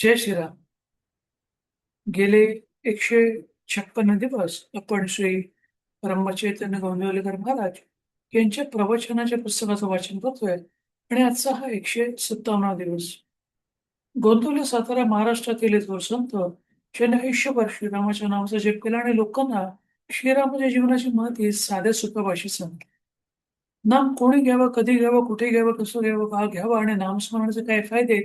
जय श्रीराम. गेले 156 दिवस आपण श्री ब्रह्मचैतन्य गोंदिवलेकर महाराज यांच्या प्रवचनाच्या पुस्तकाचं वाचन करतोय आणि आजचा हा 157वा दिवस. गोंदिवले सातारा महाराष्ट्रातील एक थोर संत ज्यांनी आयुष्यभर श्रीरामाच्या नावाचा जप केला आणि लोकांना श्रीरामाच्या जीवनाची महती साध्या सोप्या भाषेत सांगितली. नाम कोणी घ्यावं, कधी घ्यावं, कुठे घ्यावं, कसं घ्यावं, का घ्यावं आणि नामस्मरणाचे काय फायदे,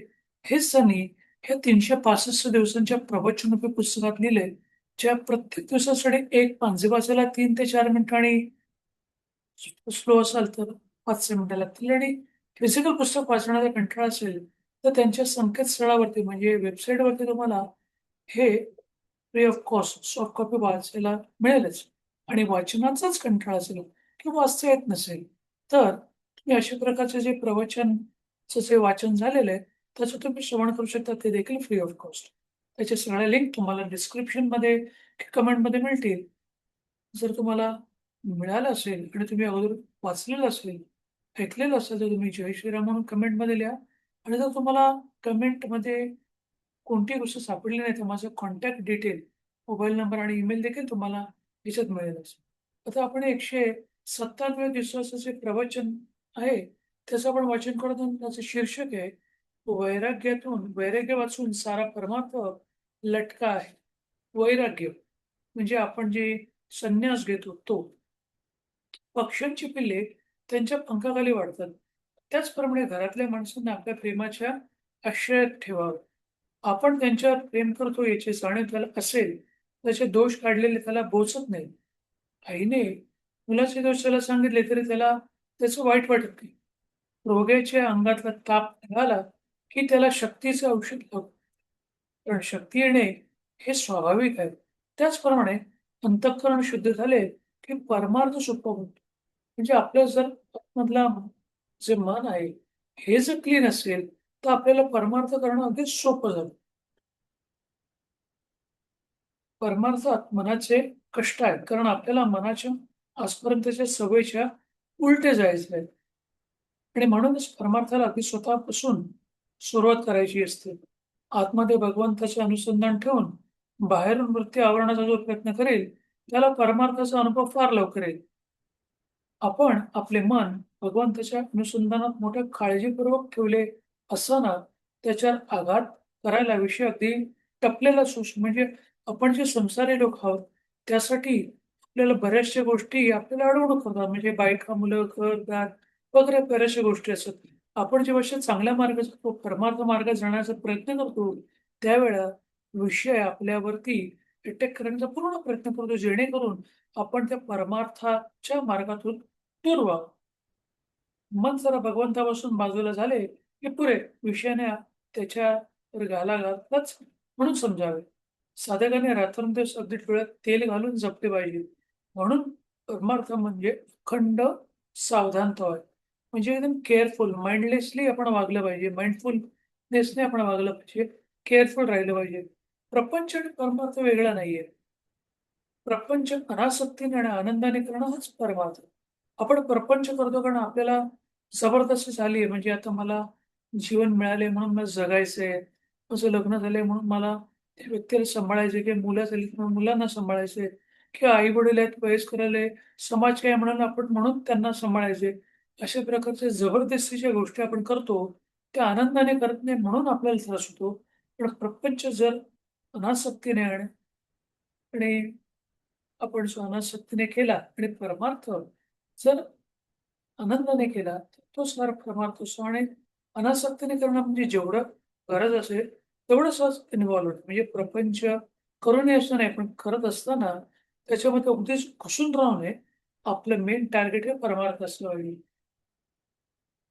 हेच त्यांनी ह्या 365 दिवसांच्या प्रवचनरूपी पुस्तकात लिहिले, ज्या प्रत्येक दिवसासाठी एक पान जे वाचायला 3 ते 4 मिनिटं आणि स्लो असाल तर 5 मिनिटं लागतील आणि फिजिकल पुस्तक वाचण्याचा कंटाळा असेल तर त्यांच्या संकेतस्थळावरती म्हणजे वेबसाईटवरती तुम्हाला हे free of cost soft copy वाचायला मिळेलच. आणि वाचनाचाच कंटाळा असेल किंवा वाचता येत नसेल तर तुम्ही अशा प्रकारचे जे प्रवचनचं जे वाचन झालेलं आहे त्याचं तुम्ही श्रवण करू शकता, ते देखील फ्री ऑफ कॉस्ट. त्याच्या सगळ्या लिंक तुम्हाला डिस्क्रिप्शनमध्ये कमेंटमध्ये मिळतील. जर तुम्हाला मिळालं असेल आणि तुम्ही अगोदर वाचलेलं असेल, ऐकलेलं असेल तर तुम्ही जय श्रीराम म्हणून कमेंटमध्ये लिहा. आणि जर तुम्हाला कमेंटमध्ये कोणतीही गोष्ट सापडली नाही तर माझं कॉन्टॅक्ट डिटेल, मोबाईल नंबर आणि ईमेल देखील तुम्हाला याच्यात मिळेलच. आता आपण 157व्या दिवसाचं जे प्रवचन आहे त्याचं आपण वाचन करत आहोत. त्याचं शीर्षक आहे वैराग्य वाचून सारा परमार्थ लटका आहे. वैराग्य म्हणजे आपण जे संन्यास घेतो तो. पक्ष्यांची पिल्ले त्यांच्या पंखाखाली वाढतात. त्याचप्रमाणे घरातल्या माणसांना आपल्या प्रेमाच्या आश्रयात ठेवावं. आपण त्यांच्यावर प्रेम करतो याची जाणीव त्याला असेल, त्याचे दोष काढलेले त्याला बोचत नाही. आईने मुलाचे दोष त्याला सांगितले तरी त्याला त्याचं वाईट वाटत नाही. रोग्याच्या अंगातला ताप निघाला की त्याला शक्तीचं औषध लावतो. पण शक्ती येणे हे स्वाभाविक आहे. त्याचप्रमाणे अंतःकरण शुद्ध झाले की परमार्थ सोपा होतो. म्हणजे आपलं जर आतमधला जे मन आहे हे जर क्लीन असेल तर आपल्याला परमार्थ करणं अगदी सोपं जातं. परमार्थात मनाचे कष्ट आहेत कारण आपल्याला मनाच्या आजपर्यंतच्या सवयीच्या उलटे जायचं आहे. आणि म्हणूनच परमार्थाला अगदी स्वतःपासून सुरुवात करायची असते. आतमध्ये भगवंताचे अनुसंधान ठेवून बाहेरून वृत्ती आवरण्याचा जो प्रयत्न करेल त्याला परमार्थाचा अनुभव फार लवकर येईल. आपण आपले मन भगवंताच्या अनुसंधानात मोठ्या काळजीपूर्वक ठेवले असताना त्याच्यावर आघात करायला विषय अगदी टपलेला म्हणजे आपण जे संसारी लोक आहोत त्यासाठी आपल्याला बऱ्याचशा गोष्टी आपल्याला अडवणूक होतात. म्हणजे बायका, मुलं, घर-दार वगैरे बऱ्याचशा गोष्टी असतात. आपण जेव्हा अशा चांगल्या मार्गाचा परमार्थ मार्गात जाण्याचा प्रयत्न करतो, त्यावेळेला विषय आपल्यावरती अटॅक करण्याचा पूर्ण प्रयत्न करतो, जेणेकरून आपण त्या परमार्थाच्या मार्गातून दूर व्हावं. मन जरा भगवंतापासून बाजूला झाले, की पुरे विषयाने त्याच्यावर घालाघातच म्हणून समजावे. साधकाने रात्रंदिवस अगदी डोळ्यात तेल घालून जपले पाहिजे. म्हणून परमार्थ म्हणजे अखंड सावधानता होय. म्हणजे एकदम केअरफुल, माइंडलेसली आपण वागलं पाहिजे. माइंडफुलनेसने आपण वागलं पाहिजे. केअरफुल राहिलं पाहिजे. प्रपंच आणि परमार्थ वेगळा नाहीये. प्रपंच अनासक्तीने आणि आनंदाने करणं हाच परमार्थ. आपण प्रपंच करतो कारण आपल्याला जबरदस्ती झाली आहे. म्हणजे आता मला जीवन मिळाले म्हणून मला जगायचंय. माझं लग्न झालंय म्हणून मला त्या व्यक्तीला सांभाळायचंय किंवा मुलं झाली म्हणून मुलांना सांभाळायचंय किंवा आई-वडील आहेत, वयस्कर आले, समाज काय म्हणून आपण म्हणून त्यांना सांभाळायचंय. अशा प्रकारच्या जबरदस्तीच्या गोष्टी आपण करतो. त्या आनंदाने करत नाही म्हणून आपल्याला त्रास होतो. पण प्रपंच जर अनासक्तीने आणि आपण जो अनासक्तीने केला आणि परमार्थ जर आनंदाने केला, तर तोच खरा परमार्थ असतो. आणि अनासक्तीने करणं म्हणजे जेवढं गरज असेल, तेवढं सहज इन्व्हॉल्व होतं. म्हणजे प्रपंच करू नये असं नाही, पण करत असताना त्याच्यामध्ये अगदीच घुसून राहू नये. आपलं मेन टार्गेट हे परमार्थ असलं पाहिजे.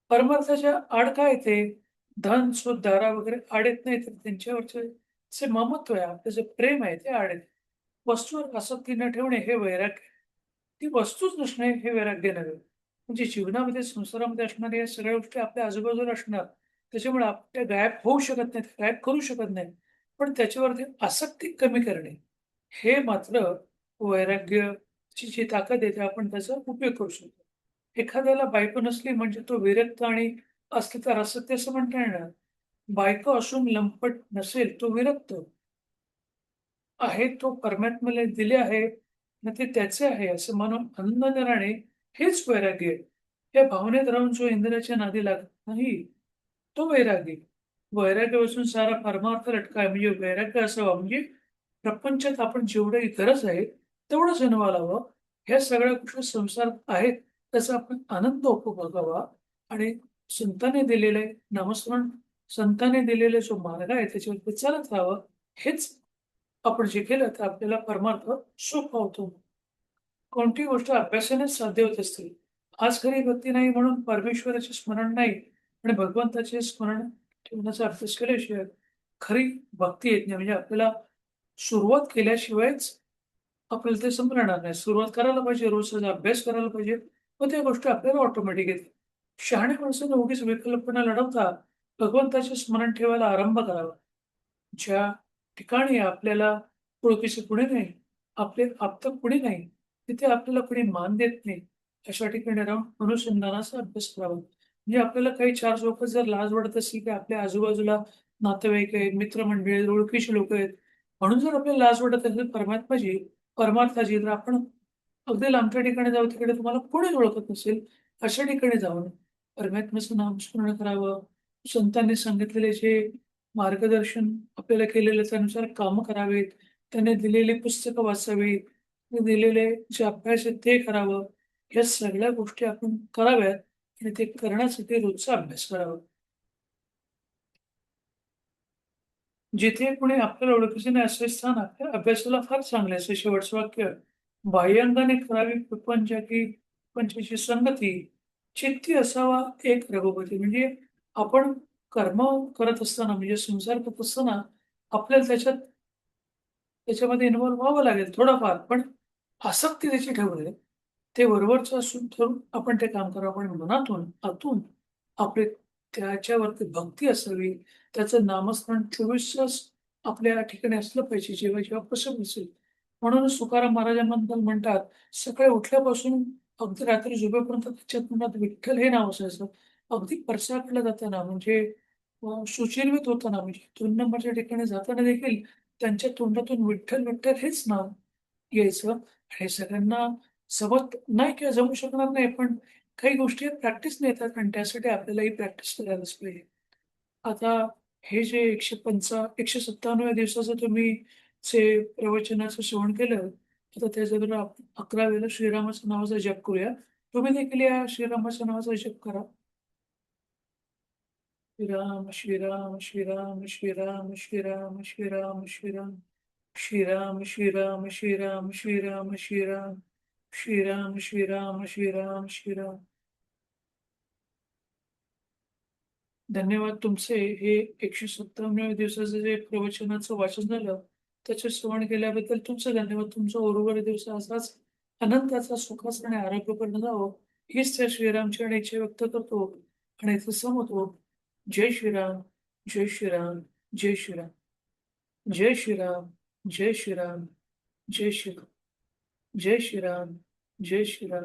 परमार्थाच्या आड काय येते? धन, सुख, दारा वगैरे आड येत नाही, तर त्यांच्यावरचे जे ममत्व आहे, आपलं जे प्रेम आहे ते आड येते. वस्तूवर आसक्ती न ठेवणे हे वैराग्य आहे. ती वस्तूच नसणे हे वैराग्य नव्हे. म्हणजे जीवनामध्ये, संसारामध्ये असणाऱ्या या सगळ्या गोष्टी आपल्या आजूबाजूला असणार. त्याच्यामुळे त्या गायब होऊ शकत नाहीत, गायब करू शकत नाही. पण त्याच्यावरती आसक्ती कमी करणे, हे मात्र वैराग्याची जी ताकद आहे, ते आपण त्याचा उपयोग करू शकतो. एखाद्याला बायको नसली म्हणजे तो विरक्त आणि असली तर असत्य असं म्हणता येणार. बायको असून लंपट नसेल तो विरक्त. आहे तो परमात्म्याला दिले आहे आणि ते त्याचे आहे असं म्हणून आनंदाने राहणे हेच वैराग्य आहे. या भावनेत राहून जो इंद्रियाच्या नादी लागत नाही, तो वैरागी. वैराग्यापासून सारा परमार्थ लटका आहे. म्हणजे वैराग्य असावं म्हणजे प्रपंचात आपण जेवढी गरज आहे, तेवढंच अनुभवावं. ह्या सगळ्या गोष्टी संसारात आहेत, त्याचा आपण आनंद उपभोगावा आणि संतांनी दिलेले नामस्मरण, संतांनी दिलेले जो मार्ग आहे त्याच्यावरती चालत राहावं. हेच आपण जे केलं तर आपल्याला परमार्थ सुख पावतो. कोणतीही गोष्ट अभ्यासानेच साध्य होत असते. आज खरी भक्ती नाही म्हणून परमेश्वराचे स्मरण नाही आणि भगवंताचे स्मरण ठेवण्याचा अभ्यास केल्याशिवाय खरी भक्ती येत नाही. म्हणजे आपल्याला सुरुवात केल्याशिवायच आपल्याला ते संपणार नाही. सुरुवात करायला पाहिजे, रोज त्याचा अभ्यास करायला पाहिजे. मग त्या गोष्टी आपल्याला ऑटोमॅटिक येतील. शहाण्या माणसाने उगीच विकल्पना लढवता भगवंताचे स्मरण ठेवायला आरंभ करावा. ज्या ठिकाणी आपल्याला ओळखीचे कुणी नाही, आपले आप्त कुणी नाही, तिथे आपल्याला कुणी मान देत नाही. अशा ठिकाणी राहून अनुसंधानाचा अभ्यास करावा. म्हणजे आपल्याला काही चार लोकं जर लाज वाटत असतील, की आपल्या आजूबाजूला नातेवाईक आहेत, मित्रमंडळी आहेत, ओळखीचे लोकं आहेत. म्हणून जर आपल्याला लाज वाटत असेल परमात्माची, परमार्थाची, तर आपण अगदी लांबच्या ठिकाणी जाऊ, तिकडे तुम्हाला कोणीच ओळखत नसेल, अशा ठिकाणी जाऊन परमात्म्याचं नामस्मरण करावं. संतांनी सांगितलेले जे मार्गदर्शन आपल्याला केलेलं त्यानुसार कामं करावीत. त्याने दिलेली पुस्तकं वाचावीत. ते दिलेले जे अभ्यास आहे ते करावं. या सगळ्या गोष्टी आपण कराव्यात आणि ते करण्यासाठी रोजचा अभ्यास करावा. जिथे कुणी आपल्याला ओळखीचे नाही असे स्थान आपल्या अभ्यासाला फार चांगले असे शेवटचं वाक्य. बाह्यांगाने करावी प्रपंचाची पंचाची संगती, चित्ती असावा एक रघुपती. म्हणजे आपण कर्म करत असताना म्हणजे संसार करत असताना आपल्याला त्याच्यामध्ये इन्व्हॉल्व व्हावं लागेल थोडंफार, पण आसक्ती त्याची ठेवू नये. ते वरवरचं असून ठेवून आपण ते काम करावं. पण मनातून, आतून आपली त्याच्यावरती भक्ती असावी. त्याचं नामस्मरण 24 तास आपल्या ठिकाणी असलं पाहिजे, जेव्हा-जेव्हा पॉसिबल असेल. म्हणूनच तुकाराम महाराजांबद्दल म्हणतात, सकाळी उठल्यापासून अगदी रात्री झोपेपर्यंत त्याच्या तोंडात विठ्ठल हे नाव असायचं. अगदी परसाकडला जाताना म्हणजे सुचिर्वित होताना म्हणजे 2 नंबरच्या ठिकाणी जाताना देखील त्यांच्या तोंडातून विठ्ठल, विठ्ठल हेच नाव यायचं. हे सगळ्यांना सोबत नाही किंवा जमू शकणार नाही, पण काही गोष्टी प्रॅक्टिसने येतात आणि त्यासाठी आपल्यालाही प्रॅक्टिस करायलाच पाहिजे. आता हे जे 157व्या दिवसाचं तुम्ही जे प्रवचनाचं श्रवण केलं, आता त्याच्याबरोबर आपण 11 श्रीरामाच्या नावाचा जप करूया. तुम्ही देखील या श्रीरामाच्या नावाचा जप करा. श्रीराम, श्रीराम, श्रीराम, श्रीराम, श्रीराम, श्रीराम, श्रीराम. श्रीराम, श्रीराम, श्रीराम, श्रीराम, श्रीराम. श्रीराम, श्रीराम, श्रीराम, श्रीराम. धन्यवाद तुमचे हे 157व्या दिवसाचं जे प्रवचनाचं वाचन झालं, त्याचे श्रवण केल्याबद्दल तुमचे धन्यवाद. तुमचा उर्वरित दिवस असाच आनंदाचा, सुखाचा आणि आरोग्यपूर्ण जावो, हीच त्या श्रीरामचरणी इच्छा व्यक्त करतो आणि इथे संपवतो. जय श्रीराम, जय श्रीराम, जय श्रीराम, जय श्रीराम, जय श्रीराम, जय श्रीराम, जय श्रीराम, जय श्रीराम.